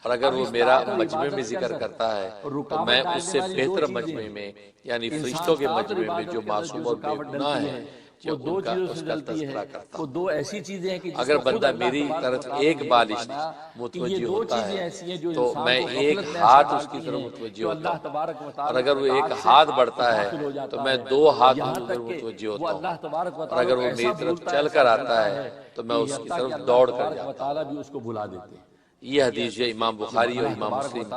اور اگر وہ میرا مجمع میں ذکر کرتا ہے تو میں اس سے بہتر مجمع میں یعنی فرشتوں کے مجمع میں جو معصوم اور بے گناہ ہے وہ دو چیزوں سے ڈلتی ہے، وہ دو ایسی چیزیں ہیں کہ اگر بندہ میری طرف ایک بالش متوجہ ہوتا ہے تو میں ایک ہاتھ اس کی طرف متوجہ ہوتا ہوں، اور اگر وہ ایک ہاتھ بڑھتا ہے تو میں دو ہاتھ اس کی طرف متوجہ ہوتا ہوں، اور اگر وہ میری طرف چل کر آتا ہے تو میں اس کی طرف دوڑ کر جاتا ہوں۔ بھی اس کو بھلا دیتے ہیں۔ یہ حدیث جو امام بخاری اور امام مسلم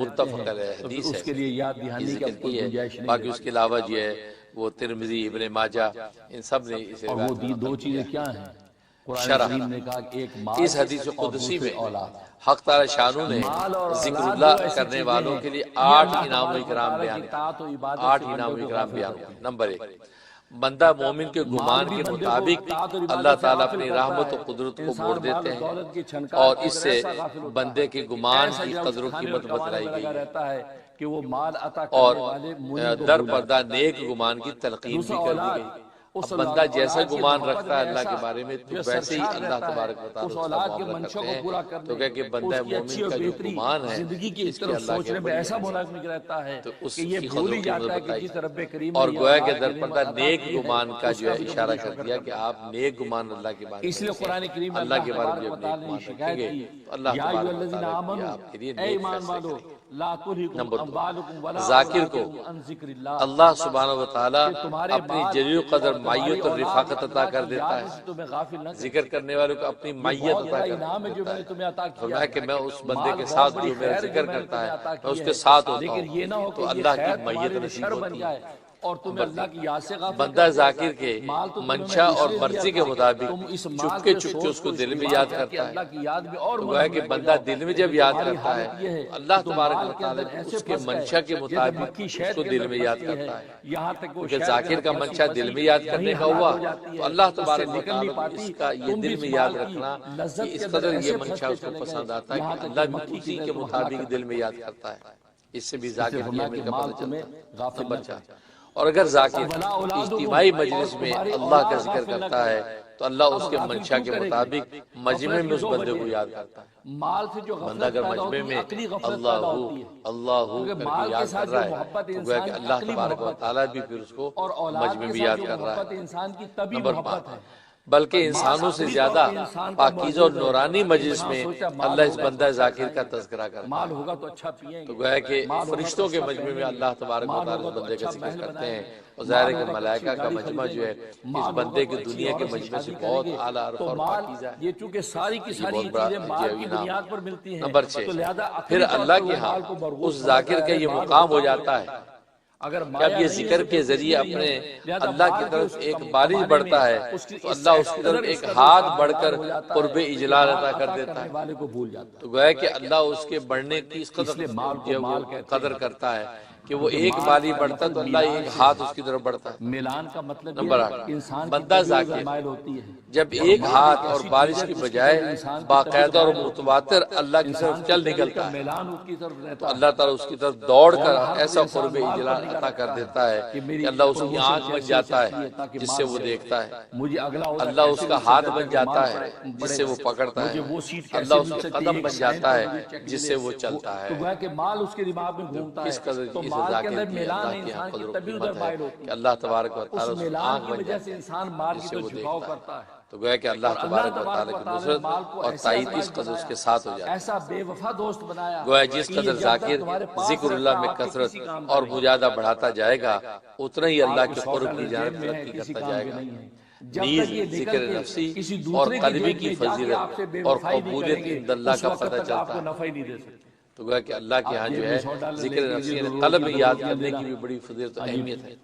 متفق علیہ حدیث ہے، اس کے لیے یاد دہانی ذکر کی ہے۔ باقی اس کے علاوہ جو ہے وہ ترمذی، ابن ماجہ، ان سب نے اسے اور وہ دو چیزیں کیا ہیں؟ قرآن شرح کریم نے کہا کہ ایک مال اس حدیث اور قدسی دوسری میں اولاد۔ حق تعالی شانو نے ذکر اللہ کرنے والوں کے لیے 8 انعام و اکرام بیان کیے، 8 انعام و اکرام بیان کیے۔ نمبر 1، بندہ مومن کے گمان کے مطابق اللہ تعالیٰ اپنی رحمت و قدرت کو موڑ دیتے ہیں، اور اس سے بندے کے گمان کی قدر و قیمت بتلائی گئی ہے، کہ وہ مال عطا اور کرنے والے منی در پردہ نیک گمان کی تلقین بھی کر دی گئی۔ اب بندہ جیسا گمان رکھتا ہے اللہ کے بارے میں تو ویسے ہی اللہ تبارک و تعالیٰ اس کا معاملہ کرتے ہیں۔ تو کہ بندہ مومن کا جو گمان ہے اس کے اللہ کے بارے میں تو اس کی قدر و قیمت بتائی، اور گویا کہ در پردہ نیک گمان کا جو ہے اشارہ کر دیا کہ آپ نیک گمان اللہ کے بارے اس لیے قرآن کریم میں اللہ کے بارے میں جب نیک گمان رکھیں گے تو اللہ تبارک و تعالیٰ بھی آپ کے لیے نیک فیصلے کریں گے۔ نمبر 2، ذاکر کو اللہ سبحانہ و تعالیٰ اپنی جلیل قدر معیت اور رفاقت عطا کر دیتا ہے، ذکر کرنے والوں کو اپنی معیت عطا کر دیتا ہے۔ فرمایا کہ میں اس بندے کے ساتھ جو میرا ذکر کرتا ہے میں اس کے ساتھ ہوتا ہوں، تو اللہ کی معیت نصیب ہوتی ہے۔ اور تمہیں اللہ کی یاد سے غافل بندہ ذاکر کے منشا اور مرضی کے مطابق چپکے چپکے اس کو دل میں یاد کرتا ہے۔ تو گویا کہ بندہ دل میں جب یاد کرتا ہے اللہ تبارک و تعالیٰ اس کے منشا کے مطابق اس کو دل میں یاد کرتا ہے، کیونکہ ذاکر کا منشا دل میں یاد کرنے کا ہوا تو اللہ تبارک و تعالیٰ اس کا یہ دل میں یاد رکھنا کہ اس قدر یہ منشا اس کو پسند آتا ہے کہ اللہ بھی اسی کے مطابق دل میں یاد کرتا ہے۔ اس سے بھی ذاکر کی عمل کا پتہ چلتا ہے۔ نمبر 4، اور اگر ذاکر اجتماعی مجلس میں اللہ کا ذکر کرتا ہے تو اللہ اس کے منشا کے مطابق مجمع میں اس بندے کو یاد کرتا ہے۔ بندہ اگر مجمع میں اللہ کر کے یاد کر رہا ہے تو گویا کہ اللہ تبارک و تعالیٰ بھی پھر اس کو مجمع میں یاد کر رہا ہے۔ نمبر 5، بلکہ انسانوں سے زیادہ پاکیزہ اور نورانی مجلس میں اللہ اس بندہ ذاکر کا تذکرہ کرتا ہے۔ تو گویا کہ فرشتوں کے مجمع میں اللہ تبارک و تعالیٰ اس بندے کا ذکر کرتے ہیں، اور ظاہر ہے کہ ملائکہ کا مجمع جو ہے اس بندے کے دنیا کے مجمع سے بہت اعلیٰ اور پاکیزہ ہے۔ یہ چونکہ ساری کی ساری چیزیں مال کی بنیاد پر ملتی ہیں۔ نمبر 6، پھر اللہ کے ہاں اس ذاکر کا یہ مقام ہو جاتا ہے جب یہ ذکر کے ذریعے اپنے اللہ کی طرف ایک بارش بڑھتا ہے تو اللہ اس کی طرف ایک ہاتھ بڑھ کر قرب اجلال عطا کر دیتا ہے۔ تو گویا کہ اللہ اس کے بڑھنے کی اس قدر کرتا ہے کہ وہ ایک بالی بڑھتا ہے تو اللہ ایک ہاتھ اس کی طرف بڑھتا ہے۔ میلان کا مطلب نمبر 8، بندہ ذاکر جب ایک ہاتھ اور بارش کی بجائے باقاعدہ اور متواتر اللہ کی طرف چل نکلتا ہے تو اللہ تعالیٰ اس کی طرف دوڑ کر ایسا قرب اجلال عطا کر دیتا ہے کہ اللہ اس کی آنکھ بن جاتا ہے جس سے وہ دیکھتا ہے، اللہ اس کا ہاتھ بن جاتا ہے جس سے وہ پکڑتا ہے، اللہ اس کا قدم بن جاتا ہے جس سے وہ چلتا ہے۔ کس قدر اس ذاکر کی اللہ کی یہاں قدر و قیمت ہے کہ اللہ تبارک و تعالیٰ اس کی آنکھ بن جاتا ہے جس سے وہ دیکھتا ہے۔ تو گویا کہ اللہ تبارک و تعالیٰ کی نصرت اور تائید اس قدر اس کے ساتھ ہو جاتی ہے۔ گویا جس قدر ذاکر ذکر اللہ میں کثرت اور مجاہدہ بڑھاتا جائے گا اتنا ہی اللہ کے قرب کی جانب ترقی کرتا جائے گا۔ نیز ذکر نفسی اور قلبی کی فضیلت اور قبولیت عند اللہ کا پتہ چلتا ہے۔ تو گویا کہ اللہ کے ہاں جو ہے ذکر نفسی یعنی قلب یاد کرنے کی بھی بڑی فضیلت و اہمیت ہے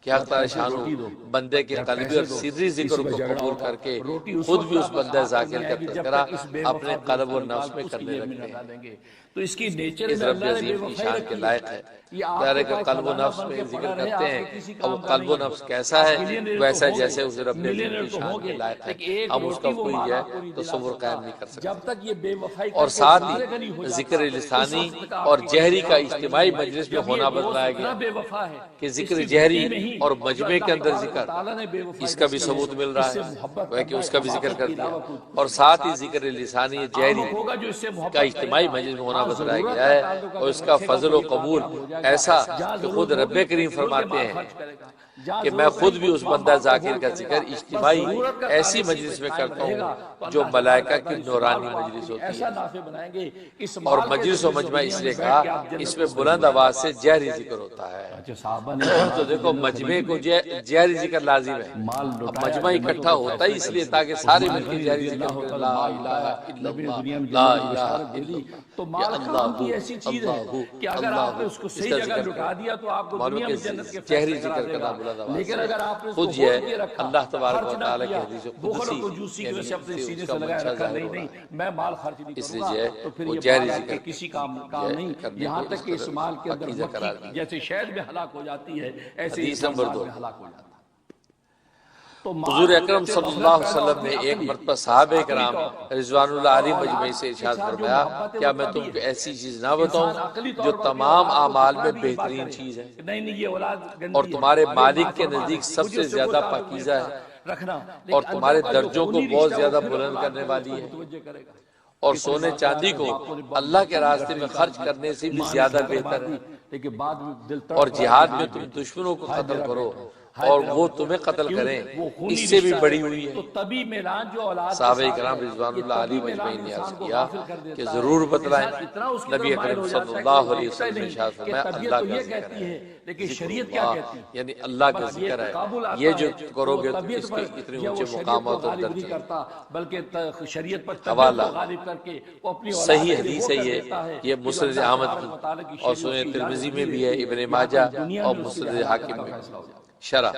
کہ حق تعالی شانو بندے کے قلبی اور سری ذکر کو قبول کر کے خود بھی اس بندہ ذاکر کا تذکرہ اپنے قلب و نفس میں کرنے لگتے ہیں۔ تو اس کی نیچر اس رب عظیم کی شان کے لائق ہے۔ ظاہر ہے کہ قلب و نفس میں ذکر کرتے ہیں، اب قلب و نفس کیسا ہے ویسا جیسے اس رب عظیم کی شان کے لائق ہے، ہم اس کا کوئی جو ہے تصور قائم نہیں کر سکتے۔ اور ساتھ ہی ذکر لسانی اور جہری کا اجتماعی مجلس میں ہونا بتلایا گیا کہ ذکر جہری اور مجمع کے اندر ذکر، اس کا بھی ثبوت مل رہا ہے کہ اس کا بھی ذکر کر دیا، اور ساتھ ہی ذکر لسانی جہری کا اجتماعی مجلس میں ہونا بتلایا گیا ہے، اور اس کا فضل و قبول ایسا کہ خود رب کریم فرماتے ہیں کہ میں خود بھی اس بندہ ذاکر کا ذکر اجتماعی ایسی مجلس میں کرتا ہوں جو ملائکہ کی نورانی مجلس ہوتی ہے، اور مجلس و مجمع اس لیے کہا اس میں بلند آواز سے جہری ذکر ہوتا ہے۔ تو دیکھو مجمع کو جہری ذکر لازم ہے، اب مجمع اکٹھا ہوتا ہی اس لیے تاکہ سارے مل کے جہری ذکر کریں، لا الہ الا اللہ لا الہ الا اللہ، تو مال حرام کی ایسی چیز ہے کہ اگر آپ نے اس کو صحیح جگہ لٹا دیا تو آپ کو دنیا میں جنت کے جہری ذکر کرنا بلند آواز، لیکن اگر آپ نے اس کو خود یہ کے رکھا، اللہ تبارک و خرچ نہ تعالیٰ کی کیا، حدیث بخل و کنجوسی کی وجہ سے اپنے سینے سے لگایا رکھا، نہیں میں مال خرچ نہیں اس کروں لیے گا، تو پھر وہ یہ جہری مال ذکر کسی کام نہیں، یہاں تک کہ اس مال کے اندر مکھی جیسے شہد میں ہلاک ہو جاتی ہے ایسے ہی حدیث نمبر 2، ہلاک ہو جاتا ہے۔ حضور اکرم صلی اللہ علیہ وسلم نے ایک مرتبہ صحابہ کرام رضوان اللہ علیہ مجمع سے ارشاد فرمایا کیا میں تم کو ایسی چیز نہ بتاؤں جو تمام اعمال میں بہترین چیز ہے اور تمہارے مالک کے نزدیک سب سے زیادہ پاکیزہ ہے اور تمہارے درجوں کو بہت زیادہ بلند کرنے والی ہے، اور سونے چاندی کو اللہ کے راستے میں خرچ کرنے سے بھی زیادہ بہتر ہے، اور جہاد میں تم دشمنوں کو قتل کرو اور وہ تمہیں قتل کریں اس سے بھی بڑی ہوئی ہے۔ صحابہ کرام رضوان اللہ علیہ مجمعین نے عرض کیا کہ ضرور بتلائیں، نبی اکرم صلی اللہ علیہ وسلم نے ارشاد فرمایا اللہ کا ذکر ہے، لیکن شریعت کیا کہتی ہے؟ یعنی اللہ کا ذکر ہے، یہ جو کرو گے تو اس کے اتنے اونچے مقامات اور درجے ہیں۔ بلکہ شریعت پر حوالہ غالب کر کے صحیح حدیث ہے، یہ مسند احمد کی اور سنن ترمذی میں بھی ہے، ابن ماجہ اور مسند حاکم میں شرح۔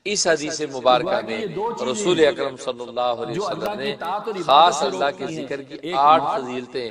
اس حدیث مبارکہ میں رسول اکرم صلی اللہ علیہ وسلم نے خاص اللہ کے ذکر کی 8 فضیلتیں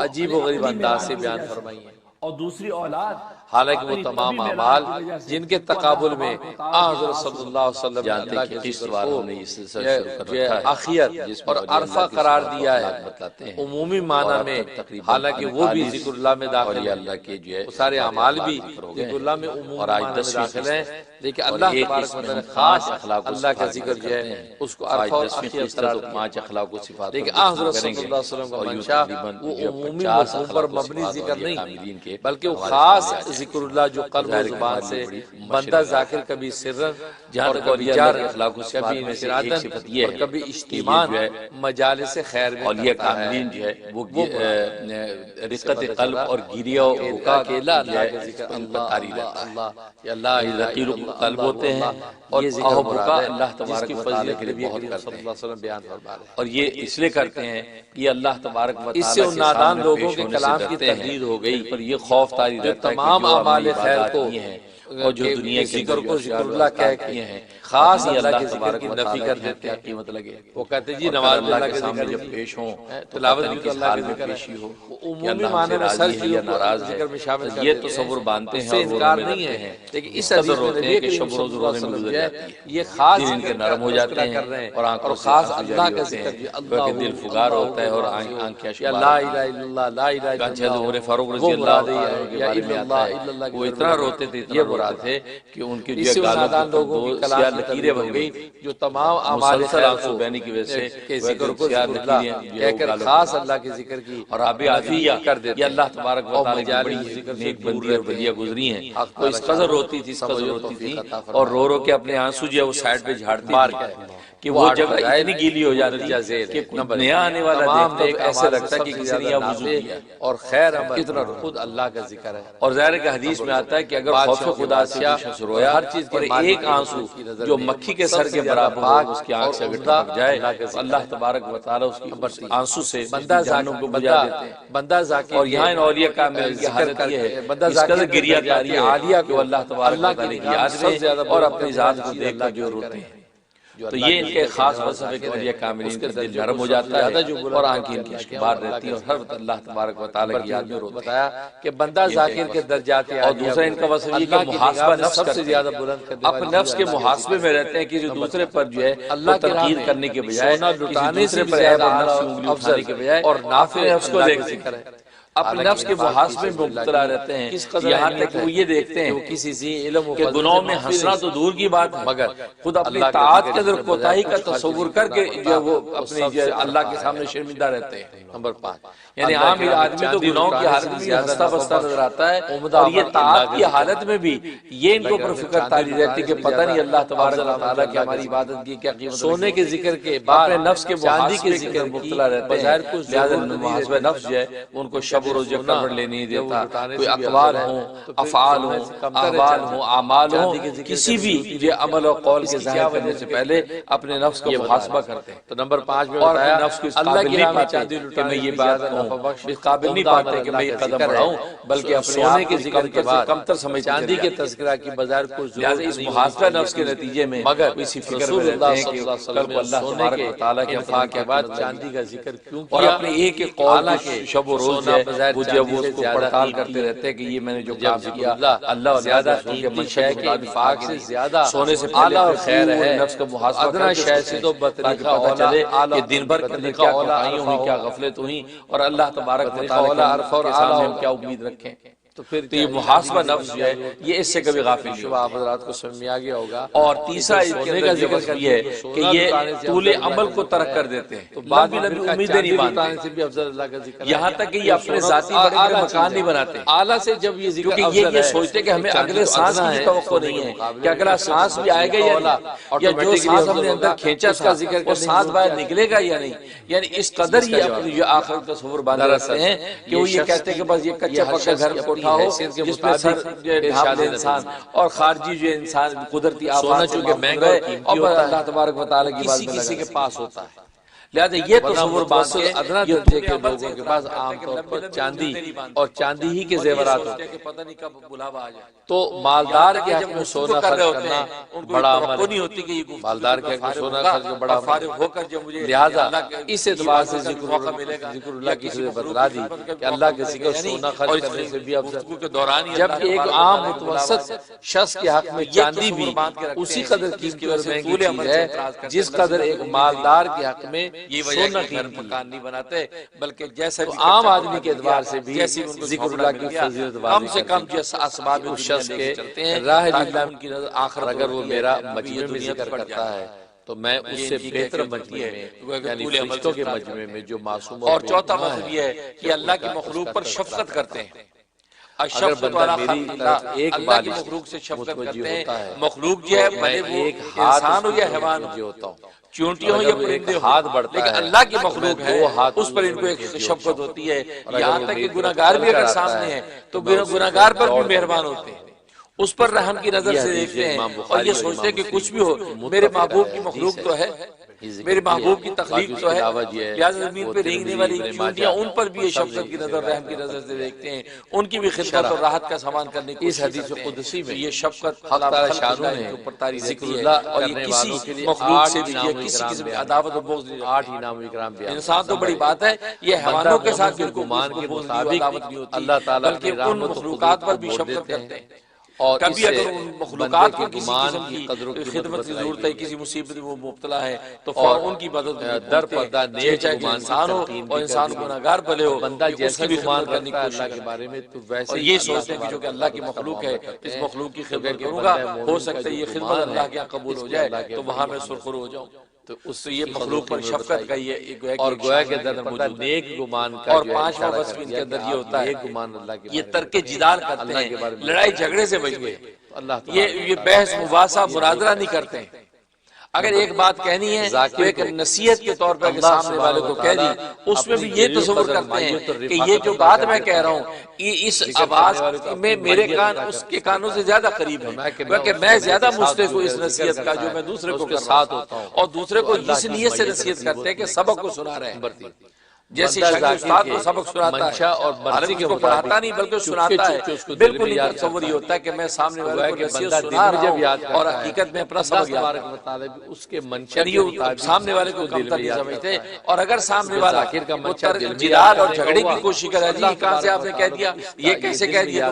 عجیب و غریب انداز سے بیان فرمائی ہیں، اور دوسری اولاد، حالانکہ وہ تمام اعمال جن کے تقابل میں حضرت صلی اللہ علیہ وسلم جانتے ہیں کہ قسط والوں نے اس سلسلے شروع کر رکھا ہے آخیت اور عرفہ قرار دیا ہے عمومی معنی میں، حالانکہ وہ بھی ذکر اللہ میں داخل ہے، اللہ کے جو ہے سارے اعمال بھی ذکر اللہ میں عمومی اور آج معنی میں 10ویں داخل ہیں، لیکن اللہ تبارک و تعالیٰ خاص اللہ کا ذکر جو ہے اس کو عرفہ اور آخیت قرار دیا۔ 5 اخلاق و صفات لیکن حضرت صلی اللہ علیہ وسلم کا منشا وہ عمومی مفہوم پر مبنی ذکر نہیں، بلکہ وہ خاص ذکر اللہ جو قلب و زبان سے بندہ ذاکر کبھی سرن جہاں تک کبھی اولیاء جار کے اخلاق و صفات کبھی میں سے انفراداً ایک صفت یہ اور ہے کبھی کہ اجتماعاً یہ جو ہے مجالس خیر میں اولیاء کرتا ہے۔ کاملین جو ہے وہ رقت قلب اور گریہ و بکا اکیلا اللہ کے ذکر تاری رہتا ہے، اللہ یا لا الہ رقیق الا اللہ قلب ہوتے ہیں اور یہ ذکر ذکر بکا مراد ہے اللہ جس تبارک کی و تعالیٰ فضیلت کے کے لیے بہت صلی کرتے اللہ ہیں، علیہ وسلم بیان فرما رہے ہیں، اور یہ اس لیے کرتے ہیں کہ یہ اللہ تبارک و تعالیٰ اس سے ان کے نادان سامنے لوگوں پیش کے ہونے سے کلام کی ڈرتے ہیں، تردید ہو گئی پر یہ خوف طاری جو رہتا ہے کہ تمام جو اعمال عملی خیر عبادات کو کی ہیں اور جو دنیا کے ذکر کو ذکر اندر اللہ کہہ کیے کے ہیں خاص یہ اللہ کے ذکر تبارک کی و نفی تعالیٰ کر کی دیتے کیا ہیں۔ قیمت لگے، وہ کہتے ہیں جی اور نماز اللہ اللہ کے کے سامنے ذکر جب پیش ہوں تو تلاوت پتہ بھی نہیں تو کس اللہ حال کے میں ذکر پیشی ہو وہ کہ عمومی اللہ ہم معنی سے میں سر راضی ہے یا چیزوں کو ناراض ہے، ذکر میں شامل کر یہ دیتے ہیں، تصور باندھتے اس ہیں سے اور وہ انکار رونے نہیں لگتے ہے، ہیں، لیکن اس قدر حدیث میں ہوتے نبی ہیں کہ کریم شب صلی روز اللہ رونے علیہ میں وسلم گزر جو ہے جاتی ہے، یہ خاص دل ان کے نرم ہو جاتے تذکرہ کر رہے ہیں ہیں اور آنکھوں سے خاص آنسو اللہ جاری کا ہوتے ذکر ہیں، جو کیونکہ دل فگار ہوتا ہے اور آنکھیں یا اشکبار لا ہوتی الہ ہیں۔ الا اللہ لا الہ الا کانچہ اللہ عمر فاروق وہ رضی اللہ مراد تعالیٰ عنہ کے یا بارے میں آتا ہے الا اللہ وہ اتنا روتے تھے، اتنا روتے تھے کہ ان کی جو اس سے گالوں نادان پر لوگوں کی دو کلام سیاہ کی لکیریں تردید ہو بنی گئی ہوئی، جو تمام اعمال مسلسل خیر آنسو کو بہنے کی وجہ سے کہ وہ ذکر کو سیاہ ذکر لکیریں اللہ جو کہہ کر گالوں پر خاص بنی اللہ کے ذکر کی اور آب عافیہ کر دیتے یہ اللہ تبارک و اور تعالیٰ کی مجالس بڑی ذکر سے نیک دور بندی اور رہتے بلیاں ہیں۔ گزری ہیں، حق وہ اس تعالیٰ قدر روتی تھی، اس سمجھ قدر و روتی توفیق تھی عطا فرما اور رو رو کے اپنے آنسو جو ہے وہ سائڈ پہ جھاڑتی تھی کہ وہ جگہ اتنی گیلی ہو جاتی کہ کوئی نیا آنے والا دیکھتا تو ایسے لگتا کہ کسی نے یہاں وضو کیا اور خیر کتنا خود اللہ کا ذکر ہے۔ اور ظاہر کہ حدیث میں آتا ہے کہ اگر خوف خدا سے کوئی شخص رویا ہر چیز اور ایک آنسو جو مکھی کے سر کے برابر ہو اس کی آنکھ سے اگر ٹپک جائے تو اللہ تبارک و تعالیٰ اس کی آنسو سے بندہ جہنم کو بجھا دیتے ہیں۔ بندہ ذاکر اور یہاں ان اولیاء کاملین کی حالت یہ ہے بندہ اس قدر ذاکر گریہ کاری ہے کہ وہ اللہ تبارک و اللہ تعالیٰ کی کی یاد سب سے زیادہ میں اور اپنی ذات کو دیکھ کر جو روتے ہیں۔ تو یہ ان کے خاص وصف ہے کہ اولیاء کاملین کا دل نرم ہو جاتا ہے اور آنکھیں ان کی اشکبار رہتی ہیں اور ہر وقت اللہ تبارک و تعالیٰ کی یاد میں روتے ہیں۔ بتایا کہ بندہ ذاکر کے درجات اور دوسرا ان کا وصف یہ کہ محاسبہ نفس سب سے کرتے زیادہ ہیں، بلند کرنے اپنے نفس کے محاسبے میں رہتے ہیں کہ جو دوسرے پر جو ہے اللہ وہ کی راہ تنقید میں کرنے کے بجائے سونا کسی لٹانے دوسرے سے پر زیادہ عیب اور نفس اعلیٰ کی انگلی افضل اٹھانے کے بجائے اور نافع اپنے نفس کو اللہ دیکھ کا ذکر ذکر ہے۔ ہے۔ اپنے نفس کے محاسبے میں مبتلا رہتے ہیں، یہاں تک کہ وہ یہ دیکھتے ہیں کہ گناہوں میں ہنسنا تو دور کی بات ہے، مگر خود اپنی طاعت کے اندر کوتاہی کا تصور کر کے جو وہ اپنی اللہ کے سامنے شرمندہ رہتے ہیں۔ نمبر 5، یعنی عام آدمی تو گناہوں کی حالت میں ہنستا بستا نظر آتا ہے، اور یہ طاعت کی حالت میں بھی یہ ان کو پر فکر تاری رہتی کہ پتہ نہیں اللہ تبارک و تعالیٰ کی ہماری عبادت کی کیا قیمت، سونے کے ذکر کے بعد اپنے نفس کے چاندی کے ذکر مبتلا رہتے ہیں، لہذا محاسبہ نفس جو ہے ان کو شب و روز کور لینے نہیں دیتا۔ کوئی اقوال ہوں، افعال ہوں، احوال ہوں، اعمال ہوں، کسی بھی یہ عمل اور قول کے ظاہر کرنے سے پہلے اپنے نفس کو محاسبہ کرتے ہیں۔ تو نمبر 5 میں اور بتایا اپنے نفس کو اس اللہ قابل کی نہیں راہ میں پاتے چاندی کہ میں یہ بات کہوں، اس قابل نہیں پاتے کہ میں یہ قدم بڑھاؤں، بلکہ اپنے سونے کے ذکر کے بعد کمتر سمجھتے چاندی کے تذکرہ کی بظاہر کو لہذا اس محاسبہ نفس کے نتیجے میں مگر اسی فکر رسول میں اللہ رہتے ہیں صلی کہ اللہ علیہ کل کو وسلم اللہ سونے تبارک کے و تعالیٰ کے انفاق کے بعد چاندی کا ذکر کیوں اور کیا؟ اپنے ایک ایک قول حالانکہ کی شب و روز سونا ہے بظاہر وہ چاندی جب وہ سے اس کو زیادہ پڑتال قیمتی کرتے رہتے ہیں کہ یہ میں نے جو جب کام ذکر کیا اللہ اور زیادہ رسول کے قیمتی منشا ہے کے کہ انفاق سے زیادہ سونے سے اعلیٰ اور خیر خیر ہے نفس کا محاسبہ ادنا کرتے شے سکتے سے ہیں، تو تاکہ بطریقہ پتہ چلے اعلیٰ کہ دن بھر کے اندر کیا کوتاہیاں ہوئی، کیا غفلت ہوئی، اور اللہ تبارک و تعالیٰ کے سامنے ہم کیا امید رکھیں۔ تو یہ محاسبہ نفس جو ہے یہ اس سے کبھی غافل نہیں شبہ آپ حضرات کو سمجھ میں آ گیا ہوگا۔ اور تیسرا اس کے اندر یہ وصف یہ ہے کہ یہ طول عمل کو ترک کر دیتے ہیں، تو بعد میں امیدیں نہیں مانتے، سے بھی افضل اللہ کا ذکر ہے۔ یہاں تک کہ یہ اپنے ذاتی بڑے بڑے مکان نہیں بناتے، اعلیٰ سے جب یہ ذکر کیونکہ یہ سوچتے ہیں کہ ہمیں اگلے سانس کی بھی توقع نہیں ہے کہ اگلا سانس بھی آئے گا یا نہیں، یا جو سانس ہم نے اندر کھینچا تھا وہ سانس باہر نکلے گا یا نہیں، یعنی اس قدر یہ اپنی جو آخرت کا تصور باندھے رکھتے ہیں کہ وہ یہ کہتے ہیں کہ بس یہ کچا پکا گھر کوٹھا ہو جس پہ سر ڈھانپ لے انسان، اور خارجی جو انسان قدرتی آفات چونکہ مہنگا ہے اور بس اللہ تبارک و تعالیٰ کی بات میں کسی کے پاس ہوتا ہے، لہذا یہ تصور باندھ کے ادنا درجے کے لوگوں کے پاس عام طور پر چاندی اور چاندی ہی کے زیورات ہوتے ہیں، پتہ نہیں کب بلاوا آ جائے، تو مالدار کے حق میں سونا کر رہے خرچ ہوتے کرنا ہیں ان کو بڑا توقع عمل نہیں ہے۔ ہوتی کہ یہ مالدار کے حق میں سونا خرچ کرنا بڑا عمل فارغ ہے۔ ہو کر جب مجھے لہذا اللہ کے اس اعتبار سے موقع ملے گا ذکر اللہ کی صورت بتلا دی کہ اللہ کے ذکر سونا خرچ کرنے سے بھی افضل، کے دوران ہی جب ایک عام متوسط شخص کے حق میں چاندی بھی اسی قدر قیمتی اور مہنگی چیز ہے جس قدر ایک مالدار کے حق میں یہ وجہ سونا کہ گھر قیمتی ہے۔ مکان نہیں بناتے بلکہ جیسا بھی عام آدمی کے اعتبار سے بھی جیسی ان کو ذکر اللہ کی فضیلت کم واضح سے کرتی کم ہے۔ جیسا اسباب اس شخص کے چلتے ہیں راہ تاکہ اللہ ان کی نظر آخرت اگر وہ میرا مجمع میں دنیا ذکر پڑ کرتا جائے ہے تو میں اس سے بہتر مجمع میں یعنی فرشتوں کے مجمع میں جو معصوم اور چوتھا مطلب یہ ہے کہ اللہ کی مخلوق پر شفقت کرتے ہیں، الشفقت والا خلق اللہ، اللہ کی مخلوق سے شفقت کرتے ہیں، مخلوق جو ہے بھلے وہ انسان ہو یا حیوان ہو، چونٹیوں ہو یا پرندے ہو، ہاتھ بڑھتا لیکن ہے اللہ کی مخلوق ہے دو ہاتھ اس پر ان کو ایک شفقت ہوتی ہے، اگر یہاں وہ تک کہ میری گناہگار طرف بھی اگر چل کر آتا سامنے ہے ہیں تو گناہگار پر بھی مہربان ہوتے ہیں، اس پر رحم کی نظر یہ سے حدیث دیکھتے ہیں امام اور بخاری یہ اور سوچتے ہیں کہ امام کچھ بھی ہو میرے محبوب کی مخلوق تو ہے، میرے محبوب کی تخلیق تو ہے، لہٰذا زمین پہ رینگنے والی چونٹیاں ان پر بھی یہ شفقت کی نظر رحم کی نظر سے دیکھتے ہیں، ان کی بھی خدمت اور راحت کا سامان کرنے کی اس حدیث قدسی میں یہ شفقت حق تعالی خلق شانوں اللہ نے کے اوپر طاری ذکر رہتی ہے، اللہ اور یہ کرنے کسی والوں کے لیے مخلوق 8 سے بھی انعام و کسی اکرام قسم کی بیان عداوت اور بغض نہیں 8 انعام و اکرام بیان انسان تو بڑی بات ہے، یہ حیوانوں کے ساتھ کے بالکل گمان کے بغض مطابق عداوت نہیں ہوتی، اللہ تعالیٰ بلکہ اپنی ان رحمت و مخلوقات قدرت پر کو بھی موڑ شفقت دیتے ہیں، کرتے ہیں، اور کبھی اس اگر سے ان بندے مخلوقات کے کو کسی گمان قسم کی قدر و کی قیمت خدمت کی بتلائی ضرورت ہے، گئی کسی مصیبت میں وہ مبتلا ہے تو اور فوراً ان کی مدد در پردہ نیک چاہے گمان کی انسان ہو تلقین اور بھی انسان کر دی گناہگار بھلے ہو بندہ کہ اس جیسا کی بھی گمان خدمت کرنے کرتا کی ہے اللہ کوشش کے کرے بارے میں تو ویسے اور ہی یہ اللہ سوچتے ہیں کہ جو کہ اللہ کی تبارک و مخلوق تعالیٰ ہے کرتے اس ہیں، مخلوق کی خدمت کہ کروں گا، بندہ مومن ہو کا سکتا ہے جو یہ خدمت گمان اللہ ہے، کے یہاں قبول اس ہو پہ جائے اللہ کے تو وہاں میں بڑی سرخرو ہو جاؤں، تو اس سے یہ مخلوق پر شفقت کا یہ اور گویا کہ در موجود پردہ ہے۔ نیک گمان کا اور جو ہے 5واں اشارہ وصف کر ان دیا کے اندر کہ یہ آپ ہوتا ہے نیک گمان اللہ کے یہ بارے میں ترک کرتے ہیں، جدال کرتے اللہ کے بارے ہیں، میں لڑائی جھگڑے سے بچ گئے، اللہ تعالیٰ یہ بحث مباحثہ مناظرہ نہیں کرتے ہیں، اگر ایک بات کہنی ہے تو ایک نصیحت کے طور پر سامنے والے کو کہہ دی، اس میں بھی یہ تصور کرتے ہیں کہ یہ جو بات میں کہہ رہا ہوں یہ اس آواز میں میرے کان اس کے کانوں سے زیادہ قریب ہے، کیونکہ میں زیادہ مستحق ہوں اس نصیحت کا جو میں دوسرے کو کر رہا ہوں، اور دوسرے کو اس نیت سے نصیحت کرتے ہیں کہ سبق کو سنا رہے ہیں، جیسے شاگرد استاد کو سبق سناتا ہے اور حالانکہ اس کو پڑھاتا نہیں بلکہ سناتا ہے، بالکل نہیں تصور یہ ہوتا ہے کہ میں سامنے والے کو نصیحت سنا رہا ہوں اور حقیقت میں اپنا سبق یاد کرتا ہوں، اس کے منشا کے یہ مطابق سامنے والے کو کمتر نہیں سمجھتے، اور اگر سامنے والا ذاکر کا منشا دل میں جدال اور یاد جھگڑے ہوا، کی کوشش کرے جی کہاں سے آپ نے کہہ دیا یہ کیسے کہہ دیا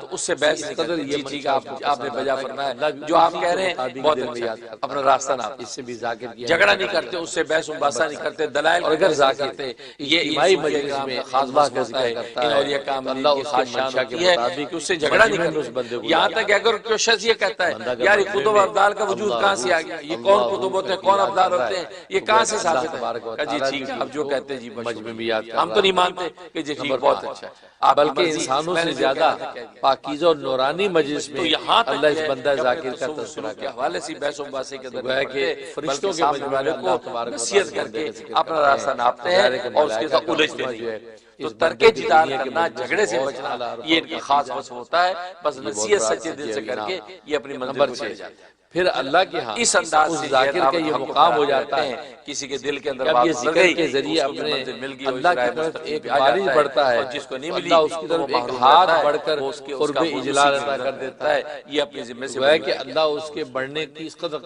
تو اس سے بحث نہیں کرتے، جی ٹھیک ہے آپ نے بجا فرمایا جو آپ کہہ رہے ہیں بہت اچھا، اپنا راستہ نہ اس سے بھی ذاکر کیا جھگڑا نہیں کرتے، اس سے بحث مباحثہ نہیں کرتے، دلائل اور اگر ذاکر یہ اجتماعی مجلس میں خاص اللہ کا ذکر کرتا ہے، اللہ اس کی منشا کے مطابق اس سے جھگڑا نہیں کرتا اس بندے کو، یہاں تک کہ اگر کوئی شخص یہ کہتا ہے یار یہ قطب ابدال کا وجود کہاں سے آ گیا، یہ کون قطب ہوتے ہیں، کون ابدال ہوتے ہیں، یہ کہاں سے ثابت ہے؟ جی ٹھیک ہے، اب جو کہتے ہیں جی مجموعیات، ہم تو نہیں مانتے کہ جی ٹھیک بہت اچھا ہے، بلکہ انسانوں سے زیادہ پاکیزہ اور نورانی مجلس میں اللہ اس بندہ ذاکر کا تذکرہ کے حوالے سے بحث و مباحثے کے ہے کہ فرشتوں کے مجموعے کو نصیحت کر کے اپنا راستہ ناپتے ہیں اور اس کے ساتھ الجھتے ہیں۔ تو ترک جدال کرنا، جھگڑے سے بچنا، یہ ان کا خاص وصف ہوتا ہے، بس نصیحت سچے دل سے کر کے یہ اپنی منزل پر چلے جاتے ہیں۔ پھر اللہ کے ہاں اس انداز سے ذاکر کا یہ مقام ہو جاتا ہے، کسی کے دل کے اندر جب یہ ذکر کے ذریعے اپنے اللہ کی طرف ایک بارش بڑھتا ہے، جس کو نہیں ملی اللہ اس کی طرف ایک ہاتھ بڑھ کر قرب اجلال عطا کر دیتا ہے، یہ اپنی ذمہ سے ہے کہ اللہ اس کے بڑھنے کی اس قدر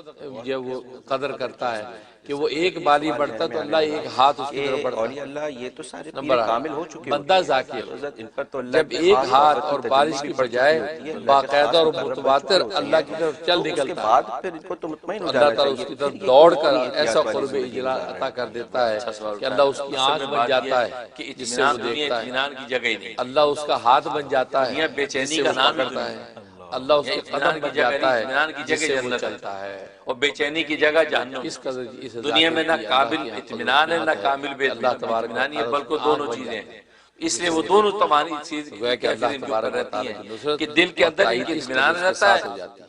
جو وہ قدر کرتا ہے کہ وہ ایک بالی بڑھتا تو اللہ ایک ہاتھ اس کی طرف بڑھتا ہے۔ اللہ یہ تو سارے نمبر کامل ہو چکے بندہ ذاکر ان پر تو اللہ جب ایک ہاتھ اور بارش کی بجائے باقاعدہ اور متواتر اللہ کی طرف چل اس کے نکلتا بعد پھر ان کو تو مطمئن ہو اللہ جانا تعالیٰ اس چاہیے کی طرف دوڑ کر ایسا قرب اجلال عطا کر دیتا ہے کہ اللہ اس کی آنکھ بن جاتا ہے کہ جس سے وہ اطمینان دیکھتا ہے، اطمینان کی جگہ ہی نہیں، اللہ اس کا ہاتھ بن جاتا ہے دنیا بے جس چینی سے کا وہ نام پکڑتا ہے، اللہ اس کے قدم بن جاتا ہے اطمینان کی جس جگہ سے وہ جنت چلتا ہے۔ اور بے چینی کی جگہ جہنم۔ اس قدر اس دنیا میں نہ ذاکر کی قابل اللہ کی اطمینان ہے نہ قابل بے اللہ تبارک و اطمینانی ہے، تعالیٰ بلکہ اس کی دونوں آنکھ بن چیزیں جاتی ہیں۔ اس لیے وہ دونوں تمام چیز گویا کہ اللہ رہتی تبارک و تعالیٰ کی ہیں نصرت کہ دل کے اندر ان اور کی تائید اس اطمینان کے رہتا ساتھ ہو ہے جاتی ہے۔